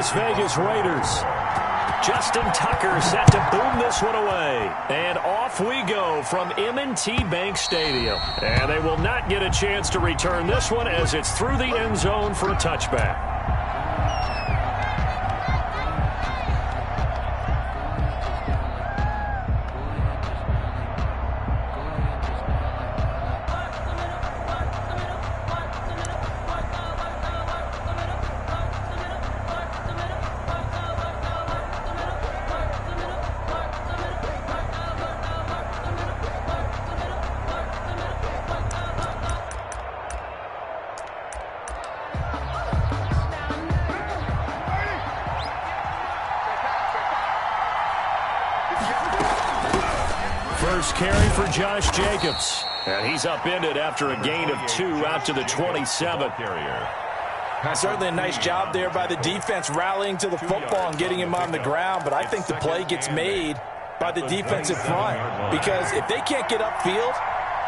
Las Vegas Raiders. Justin Tucker set to boom this one away. And off we go from M&T Bank Stadium. And they will not get a chance to return this one as it's through the end zone for a touchback. First carry for Josh Jacobs. And he's upended after a gain of 2 out to the 27. Certainly a nice job there by the defense rallying to the football and getting him on the ground. But I think the play gets made by the defensive front. Because if they can't get upfield,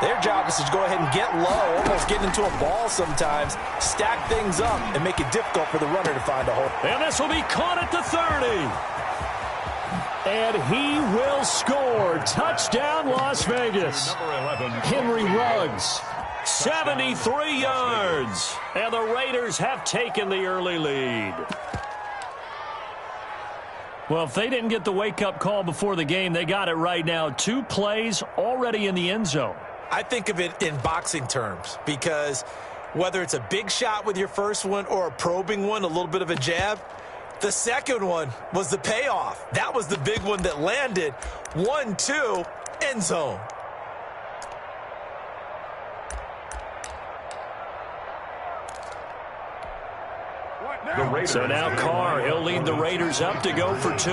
their job is to go ahead and get low, almost get into a ball sometimes, stack things up, and make it difficult for the runner to find a hole. And this will be caught at the 30. And he will score. Touchdown, Las Vegas. Henry Ruggs, 73 yards. And the Raiders have taken the early lead. Well, if they didn't get the wake-up call before the game, they got it right now. 2 plays already in the end zone. I think of it in boxing terms because whether it's a big shot with your first one or a probing one, a little bit of a jab, the second one was the payoff. That was the big one that landed. 1-2, end zone. So now Carr, he'll lead the Raiders up to go for 2.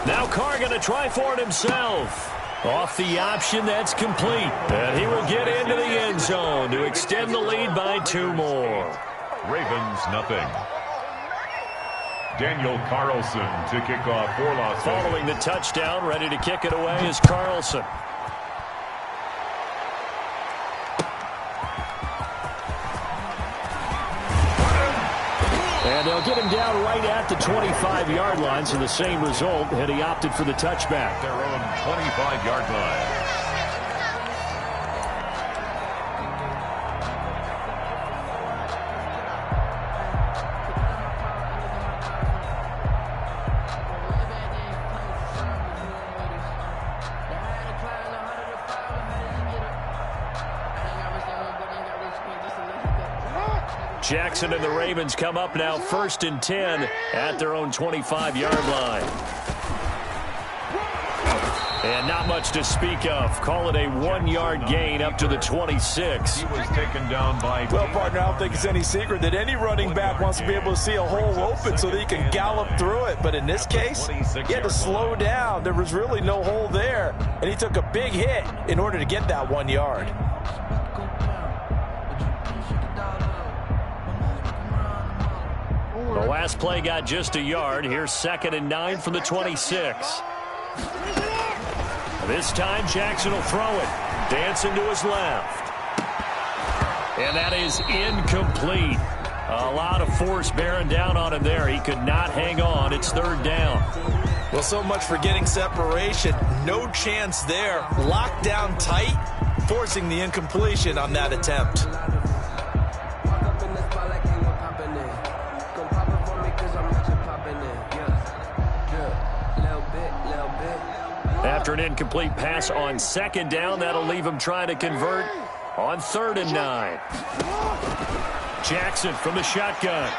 Now Carr going to try for it himself. Off the option, that's complete. And he will get into the end zone to extend the lead by 2 more. Ravens, nothing. Daniel Carlson to kick off for Las Vegas. Following the touchdown, ready to kick it away is Carlson. And they'll get him down right at the 25-yard line, so the same result, and he opted for the touchback. Their own 25-yard line. Jackson and the Ravens come up now 1st and 10 at their own 25-yard line. And not much to speak of. Call it a 1-yard gain up to the 26. He was taken down by... Well, partner, I don't think it's any secret that any running back wants to be able to see a hole open so that he can gallop through it. But in this case, he had to slow down. There was really no hole there. And he took a big hit in order to get that 1 yard. The last play got just a yard. Here's 2nd and 9 from the 26. This time Jackson will throw it. Dancing to his left. And that is incomplete. A lot of force bearing down on him there. He could not hang on. It's 3rd down. Well, so much for getting separation. No chance there. Locked down tight, forcing the incompletion on that attempt. After an incomplete pass on 2nd down, that'll leave him trying to convert on 3rd and 9. Jackson from the shotgun.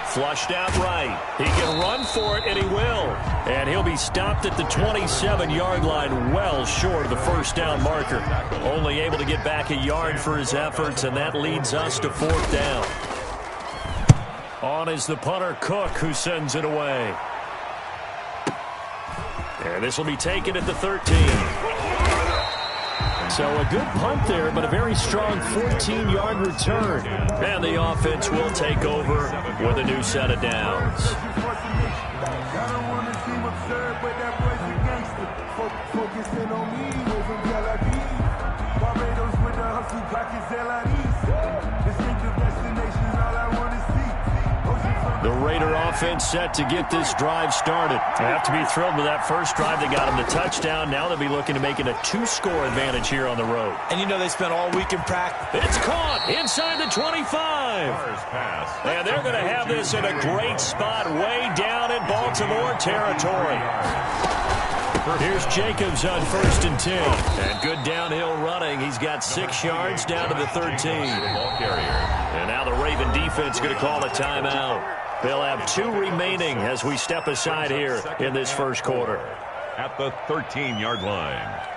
Flushed out right. He can run for it, and he will. And he'll be stopped at the 27-yard line, well short of the 1st down marker. Only able to get back a yard for his efforts, and that leads us to 4th down. On is the punter, Cook, who sends it away. And this will be taken at the 13. So a good punt there, but a very strong 14-yard return. And the offense will take over with a new set of downs. The Raider offense set to get this drive started. They have to be thrilled with that first drive. They got them the touchdown. Now they'll be looking to make it a 2-score advantage here on the road. And you know they spent all week in practice. It's caught inside the 25. And they're going to have this in a great spot way down in Baltimore territory. Here's Jacobs on 1st and 10. And good downhill running. He's got 6 yards down to the 13. And now the Raven defense going to call a timeout. They'll have 2 remaining as we step aside here in this first quarter. At the 13-yard line.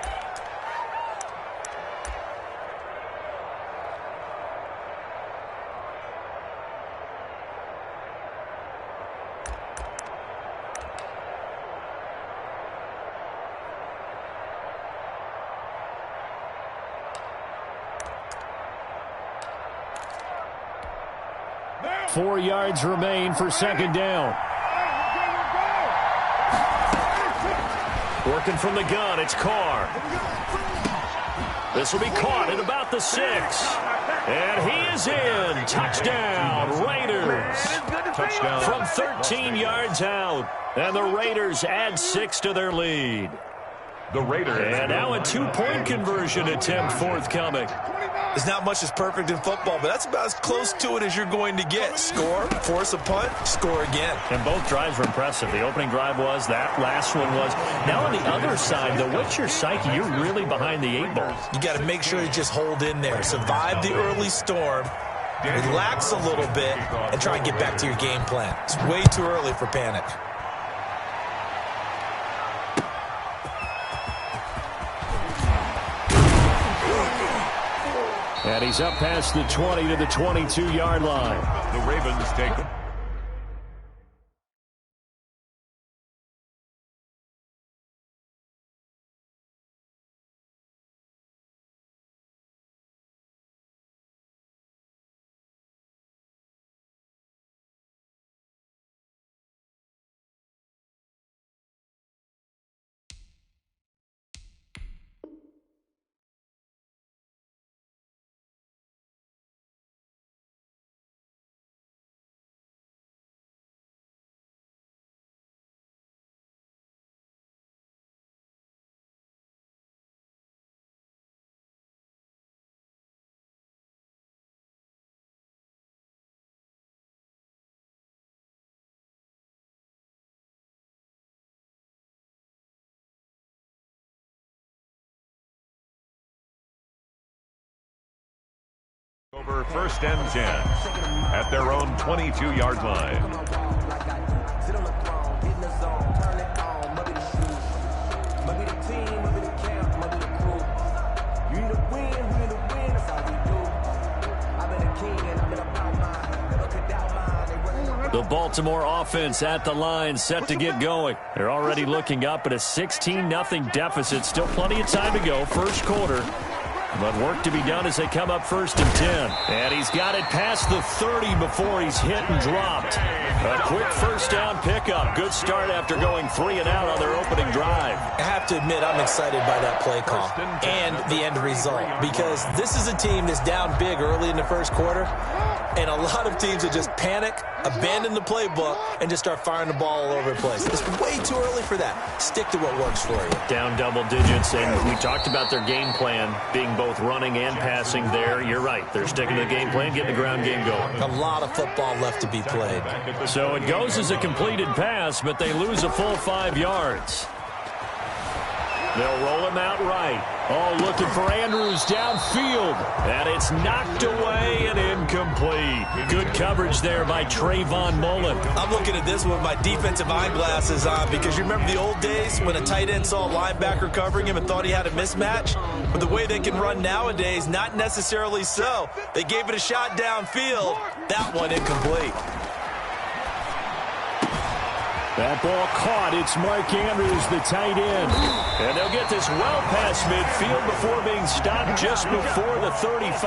Four yards remain for second down. Working from the gun, it's Carr. This will be caught at about the 6. And he is in. Touchdown, Raiders. Touchdown. From 13 yards out. And the Raiders add 6 to their lead. The Raiders. And now a 2-point conversion attempt forthcoming. There's not much that's perfect in football, but that's about as close to it as you're going to get. Score, force a punt, score again. And both drives were impressive. The opening drive was, that last one was. Now on the other side, though, what's your psyche? You're really behind the 8 ball. You got to make sure you just hold in there. Survive the early storm, relax a little bit, and try and get back to your game plan. It's way too early for panic. And he's up past the 20 to the 22-yard line. The Ravens take it. Over 1st and 10 at their own 22-yard line. The Baltimore offense at the line, set to get going. They're already looking up at a 16-0 deficit. Still plenty of time to go, first quarter. But work to be done as they come up 1st and 10. And he's got it past the 30 before he's hit and dropped. A quick first down pickup. Good start after going 3 and out on their opening drive. I have to admit, I'm excited by that play call and the end result, because this is a team that's down big early in the first quarter, and a lot of teams that just panic, abandon the playbook, and just start firing the ball all over the place. It's way too early for that. Stick to what works for you. Down double digits, and we talked about their game plan being both running and passing there. You're right. They're sticking to the game plan, getting the ground game going. A lot of football left to be played. So it goes as a completed pass, but they lose a full 5 yards. They'll roll him out right. Oh, looking for Andrews downfield. And it's knocked away and incomplete. Good coverage there by Trayvon Mullen. I'm looking at this with my defensive eyeglasses on, because you remember the old days when a tight end saw a linebacker covering him and thought he had a mismatch? But the way they can run nowadays, not necessarily so. They gave it a shot downfield. That one incomplete. That ball caught. It's Mark Andrews, the tight end. And they'll get this well past midfield before being stopped just before the 35.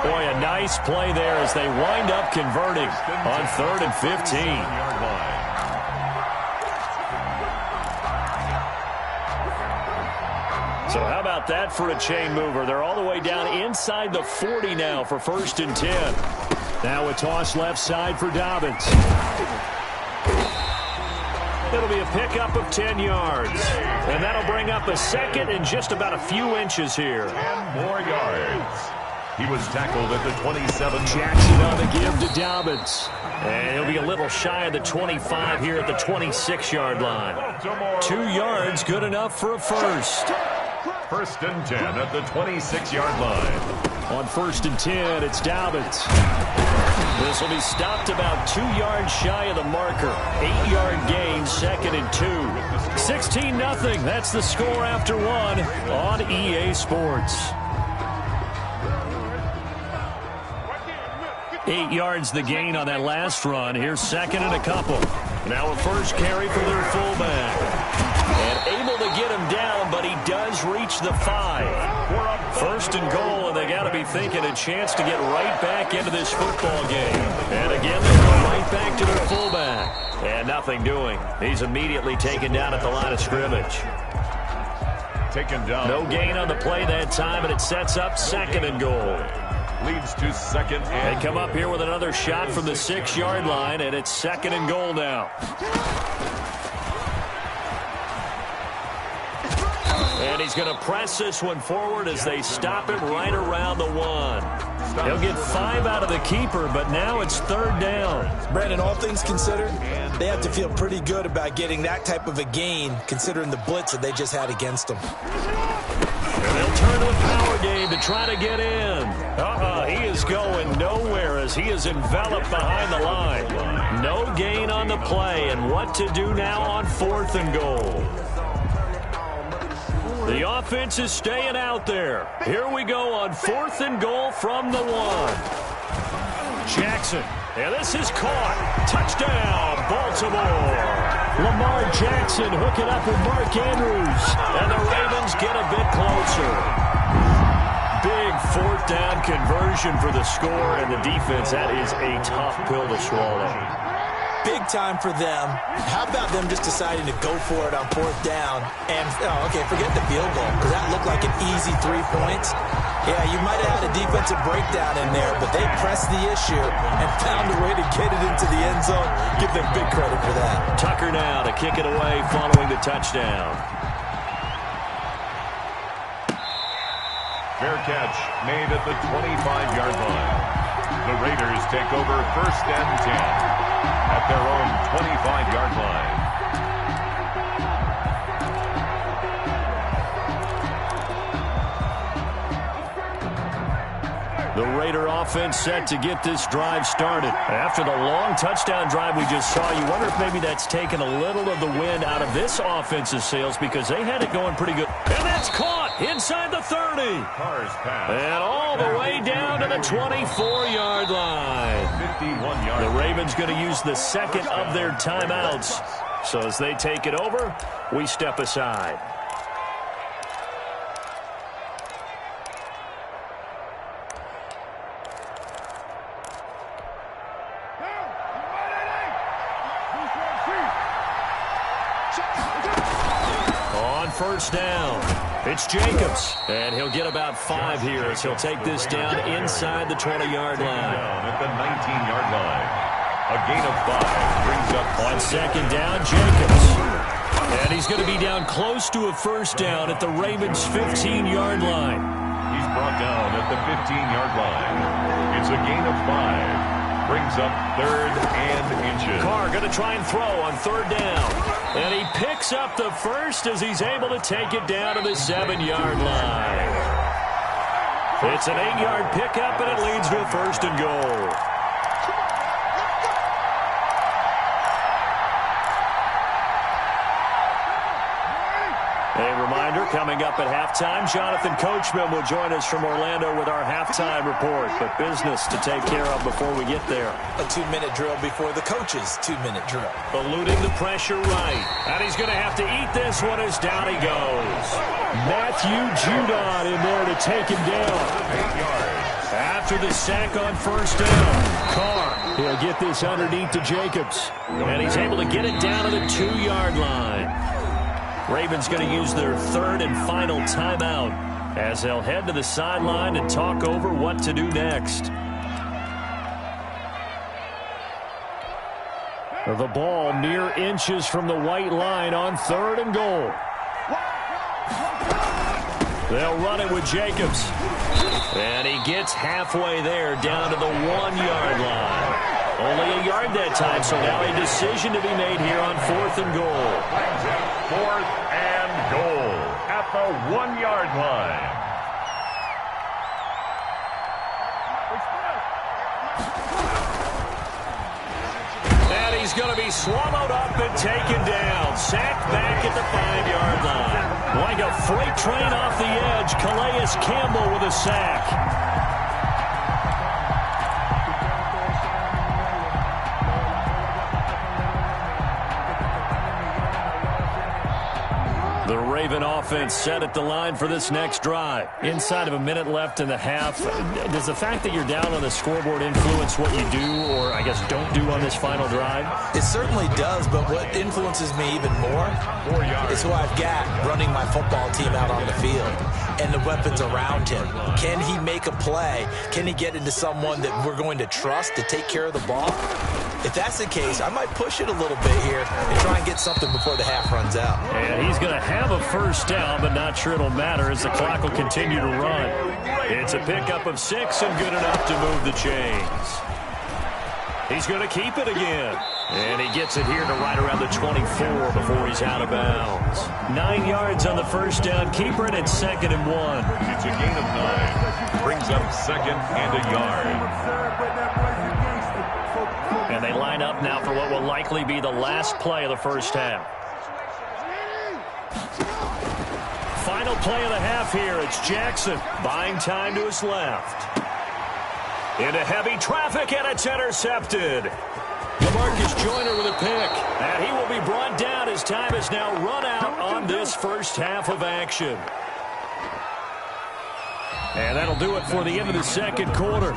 Boy, a nice play there as they wind up converting on 3rd and 15. So how about that for a chain mover? They're all the way down inside the 40 now for 1st and 10. Now a toss left side for Dobbins. It'll be a pickup of 10 yards. And that'll bring up a second and just about a few inches here. 10 more yards. He was tackled at the 27. Jackson on the give to Dobbins. And he'll be a little shy of the 25 here at the 26-yard line. 2 yards, good enough for a first. First and 10 at the 26-yard line. On first and 10, it's Dobbins. This will be stopped about 2 yards shy of the marker. 8-yard gain, second and 2. 16-0. That's the score after 1 on EA Sports. 8 yards the gain on that last run. Here's second and a couple. Now a first carry for their fullback. And able to get him down, but he does reach the 5. First and goal, and they got to be thinking a chance to get right back into this football game. And again, they go right back to their fullback. And nothing doing. He's immediately taken down at the line of scrimmage. Taken down. No gain on the play that time, and it sets up second and goal. Leads to second and They come up here with another shot from the 6-yard line, and it's second and goal now. And he's going to press this one forward as they stop it right around the 1. He'll get 5 out of the keeper, but now it's third down. Brandon, all things considered, they have to feel pretty good about getting that type of a gain, considering the blitz that they just had against them. And they'll turn to the power game to try to get in. He is going nowhere as he is enveloped behind the line. No gain on the play, and what to do now on fourth and goal. The offense is staying out there. Here we go on fourth and goal from the 1. Jackson. And this is caught. Touchdown, Baltimore. Lamar Jackson hooking up with Mark Andrews. And the Ravens get a bit closer. Big fourth down conversion for the score, and the defense, that is a tough pill to swallow. Big time for them. How about them just deciding to go for it on fourth down? And, forget the field goal, because that looked like an easy 3 points. Yeah, you might have had a defensive breakdown in there, but they pressed the issue and found a way to get it into the end zone. Give them big credit for that. Tucker now to kick it away following the touchdown. fair catch made at the 25-yard line. The Raiders take over first and 10 at their own 25-yard line. The Raider offense set to get this drive started. After the long touchdown drive we just saw, you wonder if maybe that's taken a little of the wind out of this offense's sails because they had it going pretty good. And that's caught inside the 30. And all the way down to the 24-yard line. 51-yard. The Ravens going to use the second of their timeouts. So as they take it over, we step aside. First down. It's Jacobs. And he'll get about 5 here as he'll take this down inside the 20-yard line. At the 19-yard line. A gain of 5 brings up on second down, Jacobs. And he's going to be down close to a first down at the Ravens' 15-yard line. He's brought down at the 15-yard line. It's a gain of 5. Brings up third and inches. Carr going to try and throw on third down. And he picks up the first as he's able to take it down to the 7-yard line. It's an 8-yard pickup, and it leads to a first and goal. A reminder, coming up at halftime, Jonathan Coachman will join us from Orlando with our halftime report. But business to take care of before we get there. A 2-minute drill before the coach's 2-minute drill. Eluding the pressure right. And he's going to have to eat this one as down he goes. Matthew Judon in there to take him down. 8 yards. After the sack on first down, Carr, he'll get this underneath to Jacobs. And he's able to get it down to the 2-yard line. Ravens going to use their third and final timeout as they'll head to the sideline and talk over what to do next. The ball mere inches from the white line on 3rd and goal. They'll run it with Jacobs. And he gets halfway there, down to the 1-yard line. Only a yard that time, so now a decision to be made here on 4th and goal. 4th and goal at the 1-yard line. And he's going to be swallowed up and taken down. Sacked back at the 5-yard line. Like a freight train off the edge, Calais Campbell with a sack. The Raven offense set at the line for this next drive. Inside of a minute left in the half, does the fact that you're down on the scoreboard influence what you do or, I guess, don't do on this final drive? It certainly does, but what influences me even more is who I've got running my football team out on the field and the weapons around him. Can he make a play? Can he get into someone that we're going to trust to take care of the ball? If that's the case, I might push it a little bit here and try and get something before the half runs out. And he's going to have a first down, but not sure it'll matter as the clock will continue to run. It's a pickup of 6 and good enough to move the chains. He's going to keep it again. And he gets it here to right around the 24 before he's out of bounds. 9 yards on the first down. Keeper it at 2nd and 1. It's a gain of 9. Brings up 2nd and a yard. And they line up now for what will likely be the last play of the first half. Final play of the half here. It's Jackson buying time to his left. Into heavy traffic, and it's intercepted. DeMarcus Joyner with a pick. And he will be brought down as time is now run out on this first half of action. And that'll do it for the end of the second quarter.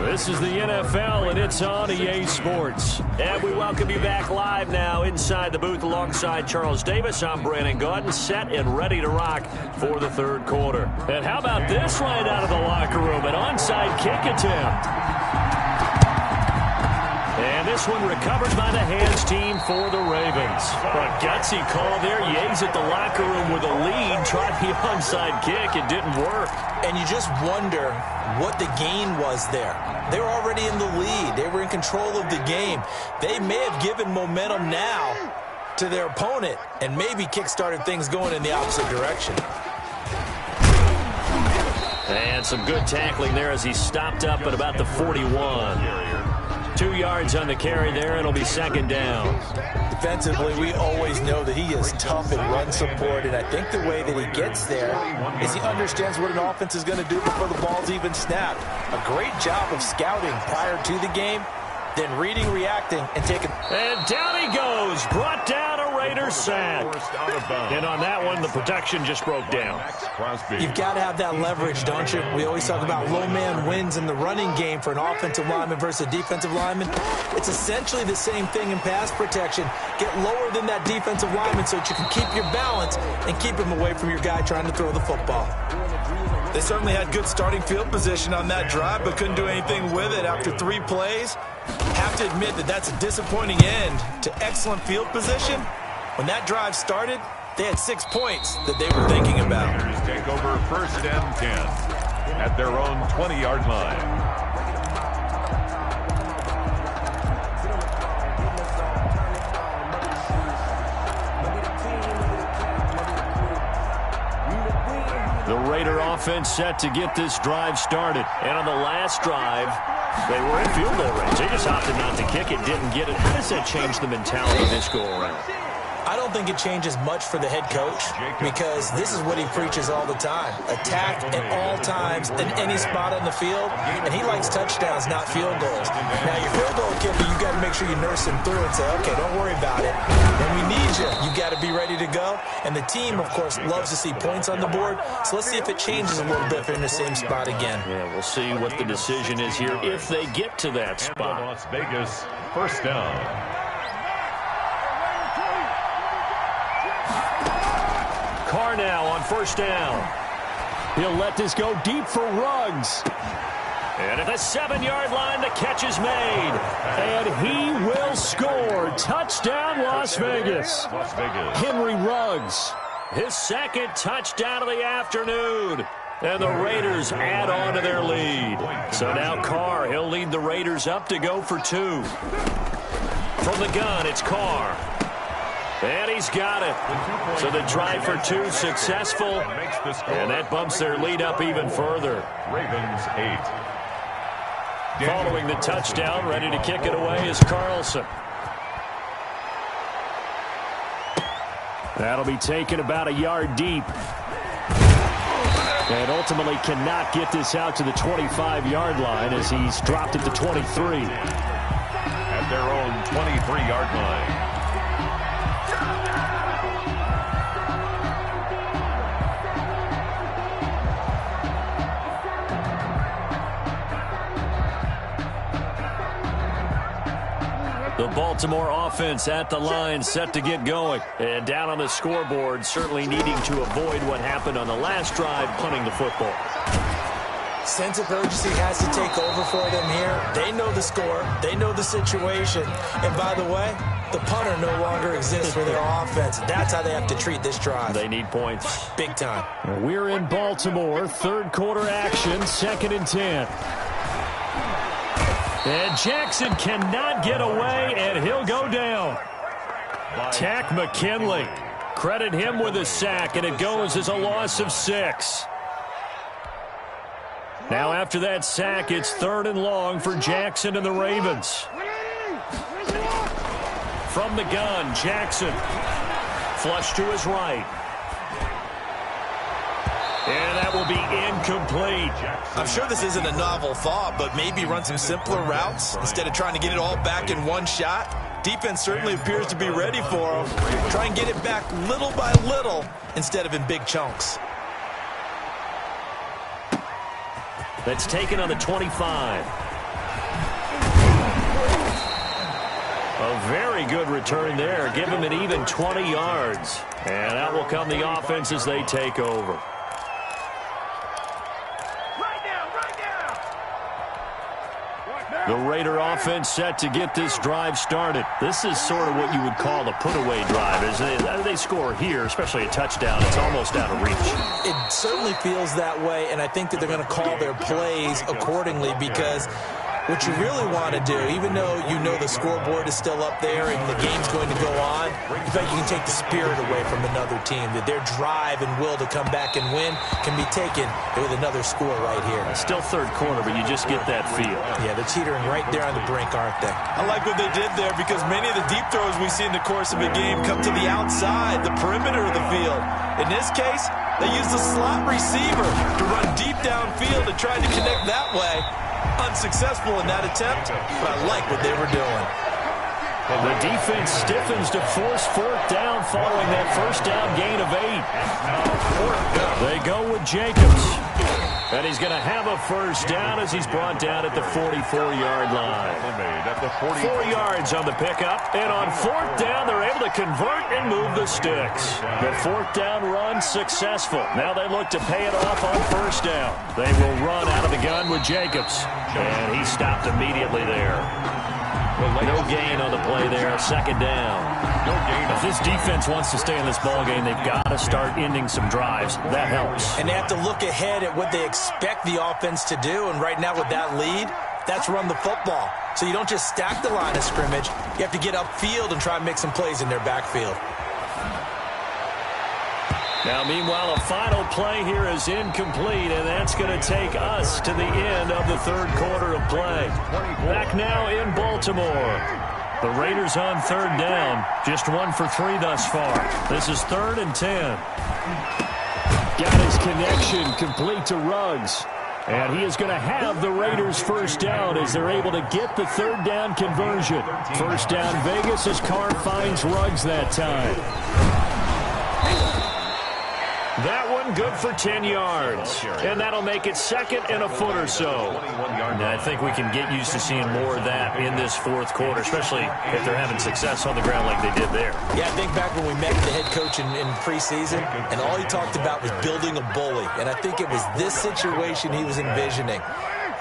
This is the NFL, and it's on EA Sports. And we welcome you back live now inside the booth alongside Charles Davis. I'm Brandon Gaudin, set and ready to rock for the third quarter. And how about this right out of the locker room? An onside kick attempt. And this one recovered by the hands team for the Ravens. A gutsy call there. Yates at the locker room with a lead. Tried the onside kick. It didn't work. And you just wonder what the gain was there. They were already in the lead. They were in control of the game. They may have given momentum now to their opponent and maybe kick-started things going in the opposite direction. And some good tackling there as he stopped up at about the 41. 2 yards on the carry there. It'll be 2nd down. Defensively, we always know that he is tough in run support, and I think the way that he gets there is he understands what an offense is going to do before the ball's even snapped. A great job of scouting prior to the game, then reading, reacting, and taking. And down he goes. Brought down a Raiders sack. And on that one, the protection just broke down. You've got to have that leverage, don't you? We always talk about low man wins in the running game for an offensive lineman versus a defensive lineman. It's essentially the same thing in pass protection. Get lower than that defensive lineman so that you can keep your balance and keep him away from your guy trying to throw the football. They certainly had good starting field position on that drive, but couldn't do anything with it after 3 plays. Have to admit that that's a disappointing end to excellent field position. When that drive started, they had 6 points that they were thinking about. Raiders take over 1st and 10 at their own 20-yard line. The Raider offense set to get this drive started. And on the last drive, they were in field goal range. They just opted not to kick it, didn't get it. How does that change the mentality of this go-around? I don't think it changes much for the head coach because this is what he preaches all the time. Attack at all times in any spot on the field, and he likes touchdowns, not field goals. Now, your field goal kicker, you got to make sure you nurse him through and say, okay, don't worry about it. When we need you, you got to be ready to go. And the team, of course, loves to see points on the board, so let's see if it changes a little bit if they're in the same spot again. Yeah, we'll see what the decision is here if they get to that spot. Las Vegas, 1st down. Carr now on 1st down. He'll let this go deep for Ruggs. And at the 7-yard line, the catch is made. And he will score. touchdown, Las Vegas. Las Vegas. Henry Ruggs, his second touchdown of the afternoon. And the Raiders add on to their lead. So now Carr, he'll lead the Raiders up to go for 2. From the gun, it's Carr. And he's got it. So the drive for 2 successful. And that bumps their lead up even further. Ravens 8. Following the touchdown, ready to kick it away is Carlson. That'll be taken about a yard deep. And ultimately cannot get this out to the 25-yard line as he's dropped at the 23. At their own 23-yard line. The Baltimore offense at the line, set to get going. And down on the scoreboard, certainly needing to avoid what happened on the last drive, punting the football. Sense of urgency has to take over for them here. They know the score. They know the situation. And by the way, the punter no longer exists for their offense. That's how they have to treat this drive. They need points. Big time. We're in Baltimore. Third quarter action, 2nd and 10. And Jackson cannot get away, and he'll go down. Tack McKinley. Credit him with a sack, and it goes as a loss of 6. Now after that sack, it's 3rd and long for Jackson and the Ravens. From the gun, Jackson. Flush to his right. And that will be incomplete. I'm sure this isn't a novel thought, but maybe run some simpler routes instead of trying to get it all back in one shot. Defense certainly appears to be ready for him. Try and get it back little by little instead of in big chunks. That's taken on the 25. A very good return there. Give him an even 20 yards. And out will come the offense as they take over. The Raider offense set to get this drive started. This is sort of what you would call the put-away drive. As they score here, especially a touchdown, it's almost out of reach. It certainly feels that way, and I think that they're going to call their plays accordingly because what you really want to do, even though you know the scoreboard is still up there and the game's going to go on, in fact, you can take the spirit away from another team, that their drive and will to come back and win can be taken with another score right here. Still third quarter, but you just get that feel. Yeah, they're teetering right there on the brink, aren't they? I like what they did there because many of the deep throws we see in the course of a game come to the outside, the perimeter of the field. In this case, they used the slot receiver to run deep downfield and tried to connect that way. Unsuccessful in that attempt, but I like what they were doing. The defense stiffens to force 4th down following that first down gain of 8. They go with Jacobs. And he's going to have a first down as he's brought down at the 44-yard line. 4 yards on the pickup. And on 4th down, they're able to convert and move the sticks. The 4th down run successful. Now they look to pay it off on 1st down. They will run out of the gun with Jacobs. And he stopped immediately there. No gain on the play there. 2nd down. If this defense wants to stay in this ballgame, they've got to start ending some drives. That helps. And they have to look ahead at what they expect the offense to do. And right now with that lead, that's run the football. So you don't just stack the line of scrimmage. You have to get upfield and try and make some plays in their backfield. Now, meanwhile, a final play here is incomplete, and that's going to take us to the end of the third quarter of play. Back now in Baltimore. The Raiders on 3rd down. Just 1 for 3 thus far. This is 3rd and 10. Got his connection complete to Ruggs. And he is going to have the Raiders first down as they're able to get the 3rd down conversion. First down Vegas as Carr finds Ruggs that time. That one good for 10 yards. And that'll make it 2nd and a foot or so. And I think we can get used to seeing more of that in this 4th quarter, especially if they're having success on the ground like they did there. Yeah, I think back when we met the head coach in preseason, and all he talked about was building a bully. And I think it was this situation he was envisioning.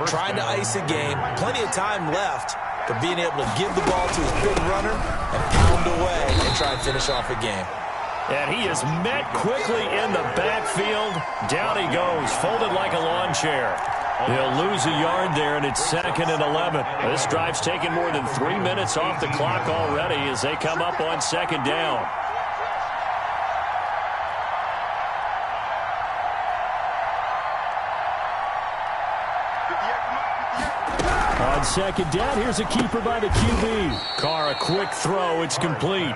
Trying to ice a game, plenty of time left, but being able to give the ball to his big runner and finish off a game. And he is met quickly in the backfield. Down he goes, folded like a lawn chair. He'll lose a yard there, and it's 2nd and 11. This drive's taken more than 3 minutes off the clock already as they come up on 2nd down. On 2nd down, here's a keeper by the QB. Carr, a quick throw. It's complete.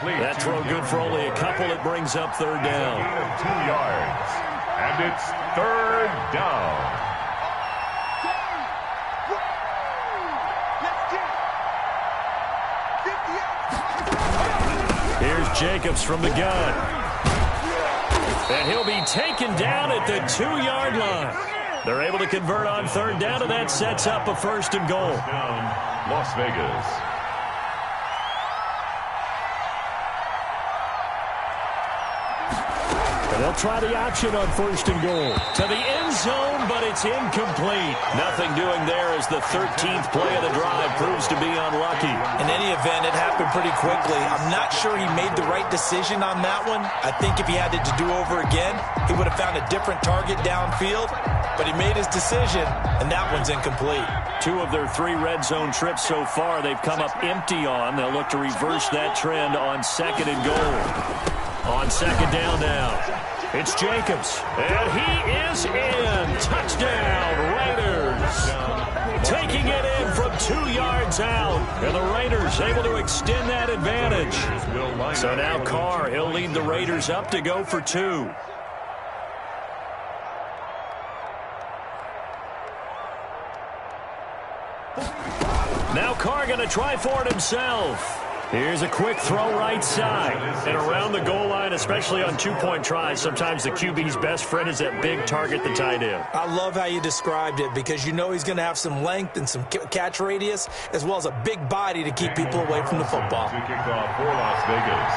That throw good for only a couple. It brings up 3rd down. 2 yards. And it's 3rd down. Here's Jacobs from the gun. And he'll be taken down at the 2-yard line. They're able to convert on 3rd down, and that sets up a 1st and goal. Las Vegas. They'll try the option on 1st and goal. To the end zone, but it's incomplete. Nothing doing there as the 13th play of the drive proves to be unlucky. In any event, it happened pretty quickly. I'm not sure he made the right decision on that one. I think if he had it to do over again, he would have found a different target downfield. But he made his decision, and that one's incomplete. 2 of their 3 red zone trips so far they've come up empty on. They'll look to reverse that trend on 2nd and goal. On 2nd down now, it's Jacobs, and he is in. Touchdown, Raiders. Taking it in from 2 yards out, and the Raiders able to extend that advantage. So now Carr, he'll lead the Raiders up to go for 2. Now Carr going to try for it himself. Here's a quick throw right side. And around the goal line, especially on 2-point tries, sometimes the QB's best friend is that big target, the tight end. I love how you described it because you know he's going to have some length and some catch radius as well as a big body to keep people away from the football. To kick off for Las Vegas.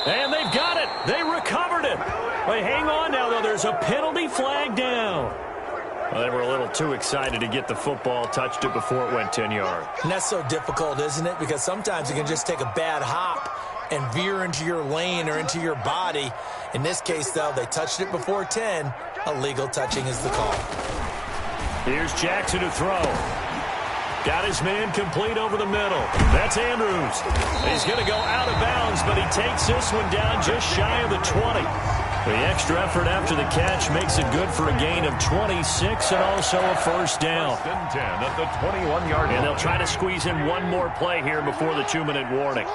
And they've got it. They recovered it. Wait, hang on now, though. There's a penalty flag down. Well, they were a little too excited to get the football, touched it before it went 10 yards. And that's so difficult, isn't it? Because sometimes you can just take a bad hop and veer into your lane or into your body. In this case, though, they touched it before 10. Illegal touching is the call. Here's Jackson to throw. Got his man complete over the middle. That's Andrews. He's going to go out of bounds, but he takes this one down just shy of the 20. The extra effort after the catch makes it good for a gain of 26 and also a 1st down. 1st and 10 at the 21-yard line. And they'll try to squeeze in one more play here before the 2-minute warning.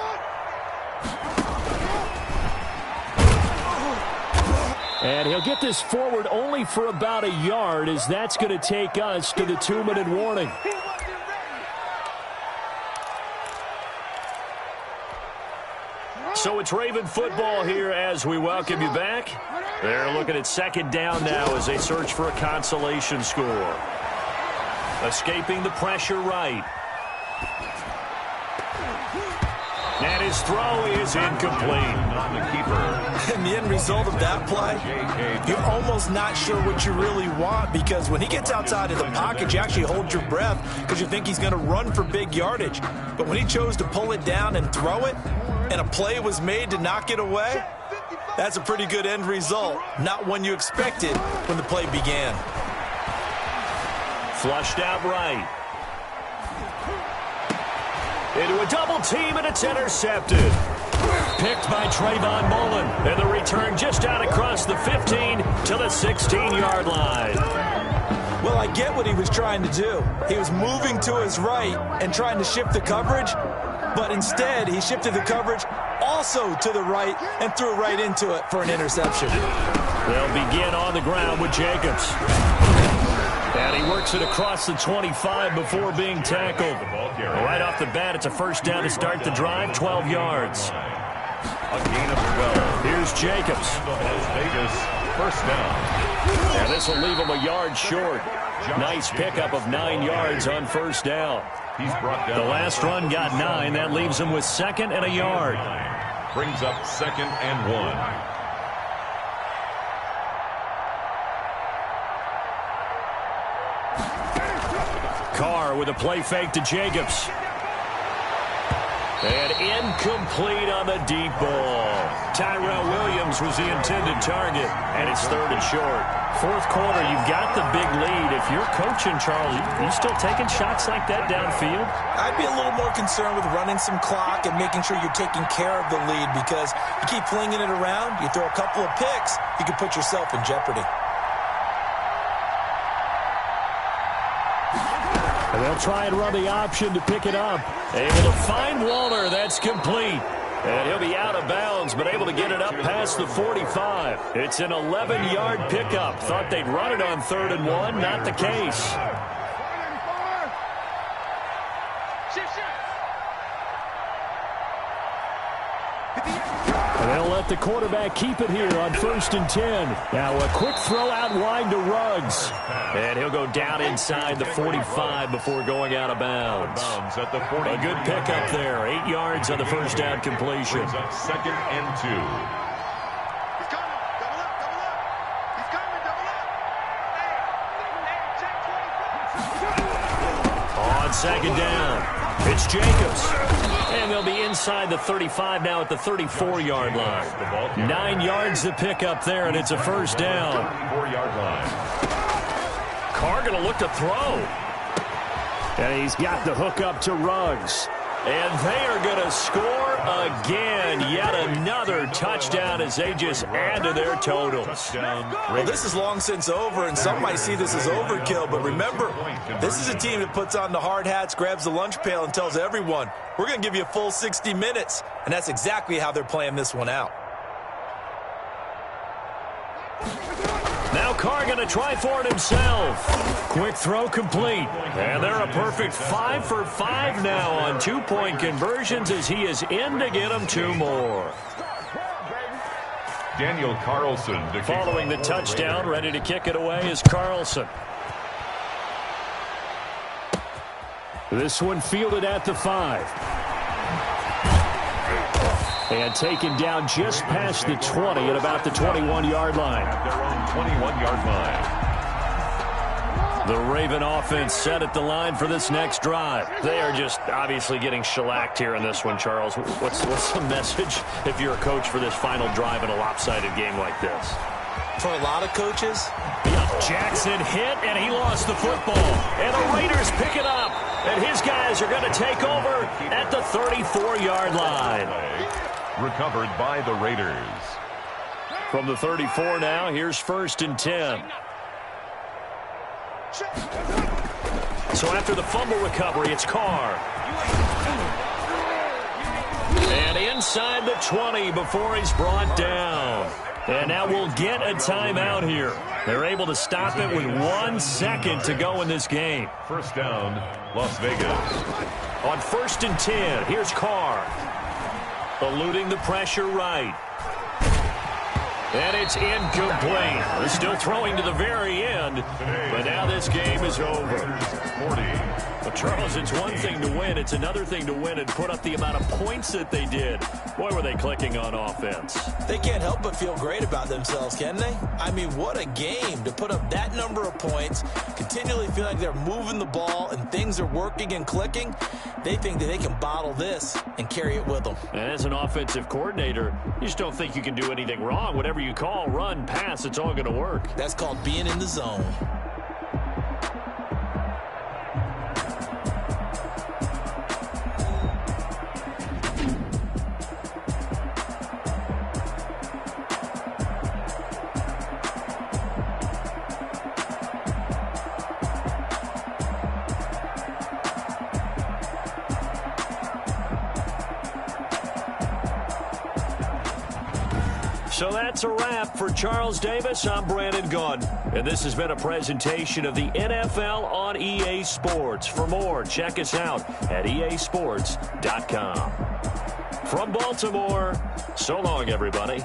And he'll get this forward only for about a yard, as that's going to take us to the 2-minute warning. So it's Raven football here as we welcome you back. They're looking at 2nd down now as they search for a consolation score. Escaping the pressure right. And his throw is incomplete. On the keeper. And the end result of that play, you're almost not sure what you really want because when he gets outside of the pocket, you actually hold your breath because you think he's going to run for big yardage. But when he chose to pull it down and throw it, and a play was made to knock it away, that's a pretty good end result. Not one you expected when the play began. Flushed out right. Into a double team, and it's intercepted. Picked by Trayvon Mullen. And the return just out across the 15 to the 16-yard line. Well, I get what he was trying to do. He was moving to his right and trying to shift the coverage, but instead he shifted the coverage also to the right and threw right into it for an interception. They'll begin on the ground with Jacobs. And he works it across the 25 before being tackled. Right off the bat, it's a 1st down to start the drive, 12 yards. A gain of 12. Here's Jacobs. Las Vegas, 1st down. And this will leave him a yard short. Nice pickup of 9 yards on 1st down. He's brought down. The last run got 9. That leaves him with 2nd and a yard. Brings up 2nd and 1. Carr with a play fake to Jacobs. And incomplete on the deep ball. Tyrell Williams was the intended target, and it's 3rd and short. Fourth quarter, you've got the big lead. If you're coaching, Charles, are you still taking shots like that downfield? I'd be a little more concerned with running some clock and making sure you're taking care of the lead, because you keep flinging it around, you throw a couple of picks, you can put yourself in jeopardy. And they'll try and run the option to pick it up. Able to find Waller. That's complete. And he'll be out of bounds, but able to get it up past the 45. It's an 11-yard pickup. Thought they'd run it on 3rd and 1. Not the case. And they'll let the quarterback keep it here on 1st and 10. Now a quick throw out wide to Ruggs. And he'll go down inside the 45 before going out of bounds. A good pickup there. 8 yards on the first down completion. Brings up 2nd and 2. On 2nd down, it's Jacobs. And they'll be inside the 35 now at the 34-yard line. 9 yards to pick up there, and it's a 1st down. 34-yard line. Carr going to look to throw. And he's got the hook up to Ruggs. And they are going to score again. Yet another touchdown as they just add to their totals. Well, this is long since over, and some might see this as overkill. But remember, this is a team that puts on the hard hats, grabs the lunch pail, and tells everyone, we're going to give you a full 60 minutes. And that's exactly how they're playing this one out. Now Carr going to try for it himself. Quick throw complete. And they're a perfect 5 for 5 now on 2-point conversions as he is in to get them 2 more. Daniel Carlson. Following the touchdown, ready to kick it away is Carlson. This one fielded at the 5. And taken down just past the 20 at about the 21-yard line. At their own 21-yard line. The Raven offense set at the line for this next drive. They are just obviously getting shellacked here in this one, Charles. What's the message if you're a coach for this final drive in a lopsided game like this? For a lot of coaches, Jackson hit, and he lost the football. And the Raiders pick it up. And his guys are going to take over at the 34-yard line. Recovered by the Raiders. From the 34 now, here's 1st and 10. So after the fumble recovery, it's Carr. And inside the 20 before he's brought down. And now we'll get a timeout here. They're able to stop it with 1 second to go in this game. 1st down, Las Vegas. On 1st and 10, here's Carr. Eluding the pressure right. And it's incomplete. They're still throwing to the very end. But now this game is over. 40. But Charles, it's one thing to win. It's another thing to win and put up the amount of points that they did. Boy, were they clicking on offense. they can't help but feel great about themselves, can they? I mean, what a game to put up that number of points, continually feel like they're moving the ball and things are working and clicking. They think that they can bottle this and carry it with them. And as an offensive coordinator, you just don't think you can do anything wrong. Whatever you call, run, pass, it's all going to work. That's called being in the zone. So that's a wrap for Charles Davis. I'm Brandon Gunn, and this has been a presentation of the NFL on EA Sports. For more, check us out at easports.com. From Baltimore, so long, everybody.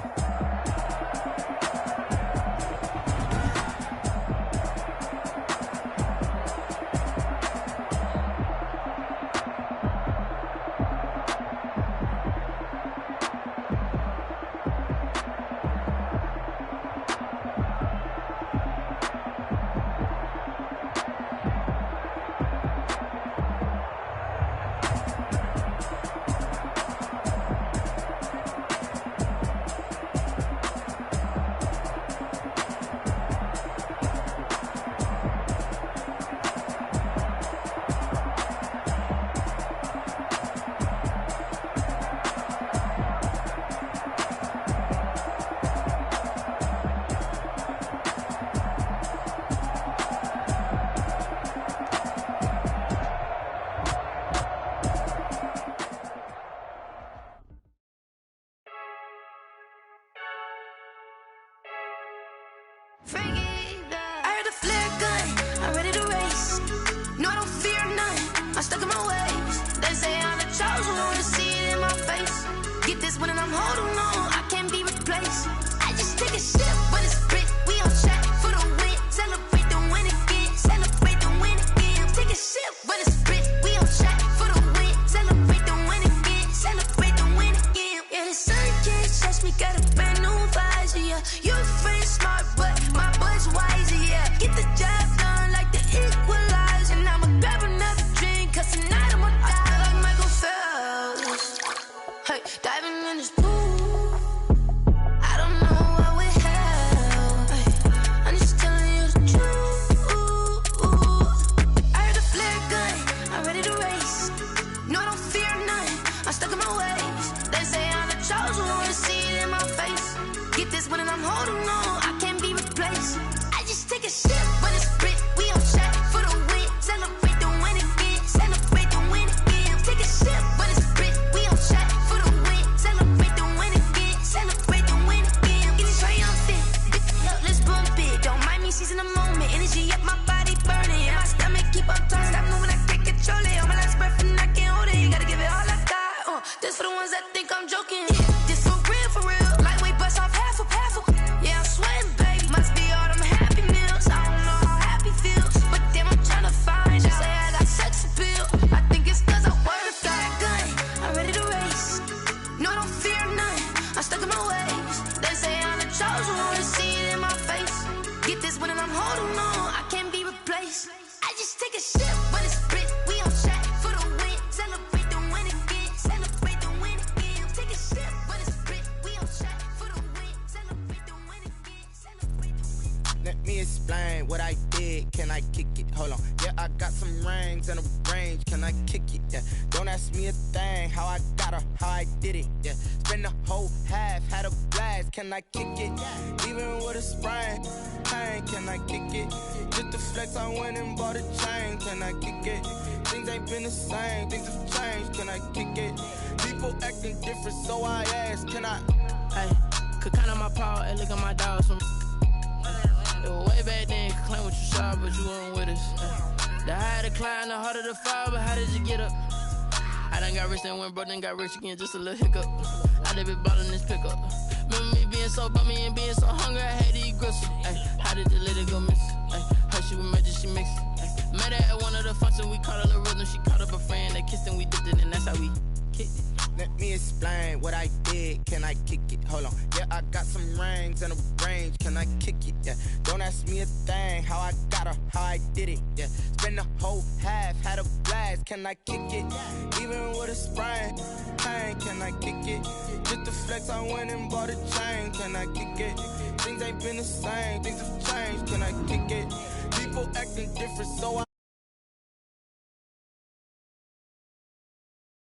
I'm stuck in my ways. They say I'm the chosen one, see it in my face. Get this one and I'm holding on, I can't be replaced. I just take a sip, but it's spit. We on track for the win. Celebrate the win again. Celebrate the win again. Take a sip, but it's spit. We on track for the win. Celebrate the win again. Celebrate the win again. Yeah, the sun can't touch me. Got a brand new visor. Yeah, your friend smart, but my bud's wiser. Yeah, get the job done like the equalizer. And I'ma grab another drink, 'cause tonight I'ma die like Michael Phelps. Hey, diving in this pool. I don't know what we have. Hey, I'm just telling you the truth. I heard the flare gun, I'm ready to race. No, I don't fear none, I'm stuck in my ways. They say I'm the chosen one, see it in my face. Get this one and I'm holding on, I can't be replaced. I just take a sip, but it's spit. We on track for the win. Celebrate the win again. Celebrate the win again. Take a sip, but it's spit. We on track for the win. Celebrate the win again. Celebrate the win again. Get it triumphant. Look, let's bump it. Don't mind me seizing the moment. Energy up, my body burning. And my stomach keep up turning. Stop moving, I can't control it. On my last breath and I can't hold it. You gotta give it all I got. This for the ones that think I'm joking. This for real, for real. Lightweight bust off half a half. Yeah, I'm sweating, baby. Must be all them happy meals. I don't know how happy feels, but damn, I'm tryna find you. Say I got sex appeal. I think it's 'cause I work. Got a gun, I'm ready to race. No, I don't fear none, I'm stuck in my ways. They say I'm the chosen one, see it in my face. Get this one and I'm holding on, I can't be replaced. I just take a sip, but it's spit. We on track for the win. Celebrate the win again. Celebrate the win again. Take a sip, but it's spit. We on track for the win. Celebrate the win again. Celebrate the win. Let me explain what I did. Can I kick it? Hold on. Yeah, I got some rings and a range. Can I kick it? Yeah. Don't ask me a thing. How I got her, how I did it. Yeah. Spend the whole half, had a blast. Can I kick it? Even with a sprain. Pain, can I kick it? Just to flex, I went and bought a chain. Can I kick it? Things ain't been the same. Things have changed. Can I kick it? People acting different, so I ask. Can I? Hey, could count on my paw and look at my dogs from. It was way back then, could claim what you saw, but you weren't with us. The higher the climb, the harder the fall, but how did you get up? I done got rich and went broke, then got rich again, just a little hiccup. I done been ballin' this pickup. Remember me being so bummy and being so hungry, I had to eat gristle. Ay, how did the lady go miss? Ay, her she was magic, she mixed. Met her at one of the functions, we caught her the rhythm, she caught up a friend, they kissed and we dipped it, and that's how we kicked it. Let me explain what I did. Can I kick it? Hold on. Yeah, I got some rings and a range. Can I kick it? Yeah. Don't ask me a thing. How I got her, how I did it. Yeah. Spend the whole half, had a blast. Can I kick it? Even with a sprain. Pain, can I kick it? Just to flex, I went and bought a chain. Can I kick it? Things ain't been the same. Things have changed. Can I kick it? People acting different, so I